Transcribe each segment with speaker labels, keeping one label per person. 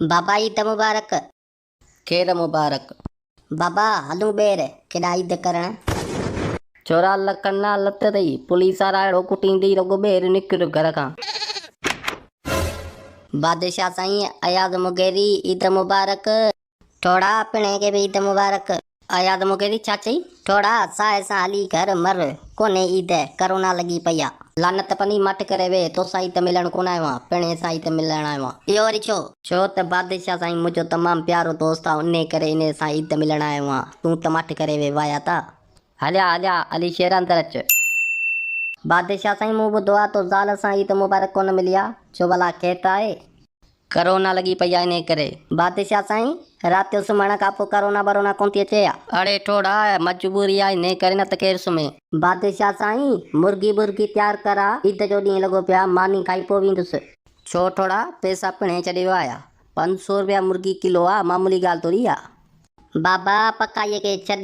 Speaker 1: बाबा ईद मुबारक।
Speaker 2: खेर मुबारक।
Speaker 1: बाबा हलूं ॿेर केॾा ईद करण।
Speaker 2: छोरा लकन्ना लत अथई पुलिस वारा अहिड़ो कुटींदी रुगो ॿाहिरि निकिर घर खां।
Speaker 1: बादशाह साईं अयाद मुगेरी ईद मुबारक। थोड़ा पिणे के भी ईद मुबारक। अयाद मुगेरी छा चई? थोड़ा साए सां हली घर मर कोने ईद करोना लगी पई आ। लानत पनी मट करे वे तोसां ईद मिलण कोन आयो आहियां पिणे सां ईद मिलण आयो आहियां। इहो वरी छो? छो त बादशाह साईं मुंहिंजो तमामु प्यारो दोस्त आहे उन करे इन सां ईद मिलण आयो आहियां। तूं त मट करे वे वाया ता।
Speaker 2: हलिया हलिया अली शेर अंदर अच।
Speaker 1: बादशाह साईं मूं ॿुधो आहे तो ज़ाल सां ईद मुबारक कोन मिली आहे छो भला खेत आहे?
Speaker 2: करोना लगी पई आहे इन करे।
Speaker 1: बादशाह साईं राति जो सुम्हण खां पोइ करोना बरोना कोन थी अचे या?
Speaker 2: अड़े थोड़ा मजबूरी आहे इन करे न त केरु सुम्हे।
Speaker 1: बादशाह साईं मुर्गी बुर्गी तैयार करा ईद जो ॾींहुं लॻो पिया मानी खाई पोइ वेंदुसि।
Speaker 2: छो थोड़ा पैसा पिणे छॾे वियो आया 500 रुपया मुर्गी किलो आहे मामूली ॻाल्हि थोड़ी आहे।
Speaker 1: बाबा पकाईअ खे छॾ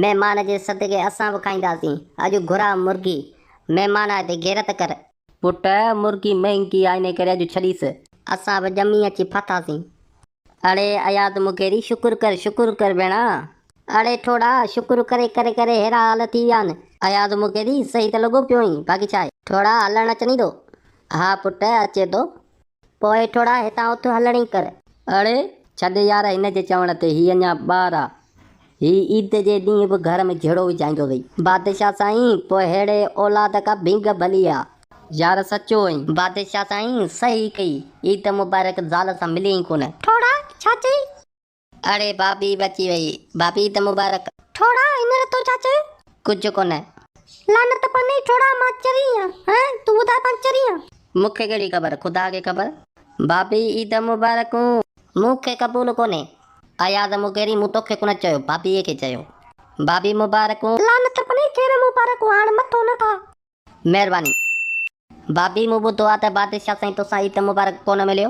Speaker 1: महिमान जे सदके असां बि खाईंदासीं। अॼु घुरा मुर्गी महिमान ते गैरत कर।
Speaker 2: पुट मुर्गी महांगी आहे इन करे अॼु छॾीसि।
Speaker 1: असां बि ॼमी अची फाथासीं। अड़े अयाद मुगेरी शुक्र कर भेणा। अड़े थोड़ा शुक्र करे करे करे हेड़ा हाल थी विया आहिनि। अयाद मुगेरी सही त लॻो पियो ई बाक़ी छा आहे? थोड़ा हलण अचनी थो? हा पुट अचे थो। पोइ थोड़ा हितां उथो हलण ई कर।
Speaker 2: अड़े छॾ यार हिन जे चवण ते ही अञा ॿार आहे। ही ईद जे ॾींहुं बि घर में जहिड़ो विझाईंदो अथई।
Speaker 1: बादशाह साईं पोइ हेड़े औलाद का भींग भली आहे।
Speaker 2: यार सचो आई।
Speaker 1: बादशाह साईं सही कई ईद मुबारक ज़ाल सां मिली ई कोन। थोड़ा छा चई? अड़े भाभी बची वई। भाभी ईद मुबारक। थोड़ा हींअर तो छा चई? कुझु कोन। लानत पने थोड़ा मां चरी आहियां। हैं तूं ॿुधाए पाण चरी आहियां? मूंखे कहिड़ी ख़बर ख़ुदा खे ख़बर। भाभी ईद मुबारक। मूंखे क़बूल कोन्हे। अयाद मुगेरी मूं तोखे कोन चयो भाभीअ खे चयो। भाभी मुबारक। लानत पने केर मुबारक हाणे मथो न खा। महिरबानी। भाभी मूं ॿुधो आहे त बादशाह साईं तोसां ईद मुबारक कोन मिलियो।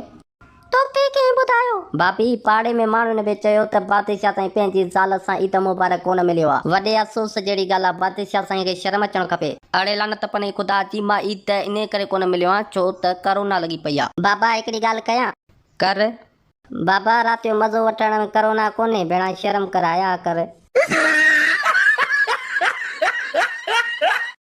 Speaker 1: तोखे कंहिं ॿुधायो? भाभी पाड़े में माण्हुनि बि चयो त बादशाह साईं पंहिंजी ज़ाल सां ईद मुबारक कोन मिलियो आहे। वॾे अफ़सोस जहिड़ी ॻाल्हि आहे बादशाह साईं खे शर्म अचणु खपे।
Speaker 2: अड़े लानत पने ख़ुदा जी मां ईद इन करे कोन मिलियो आहे छो त करोना लगी पई आहे।
Speaker 1: बाबा हिकिड़ी ॻाल्हि कयां?
Speaker 2: कर।
Speaker 1: बाबा राति जो मज़ो वठण में करोना कोन्हे भेणा शर्म कराया कर।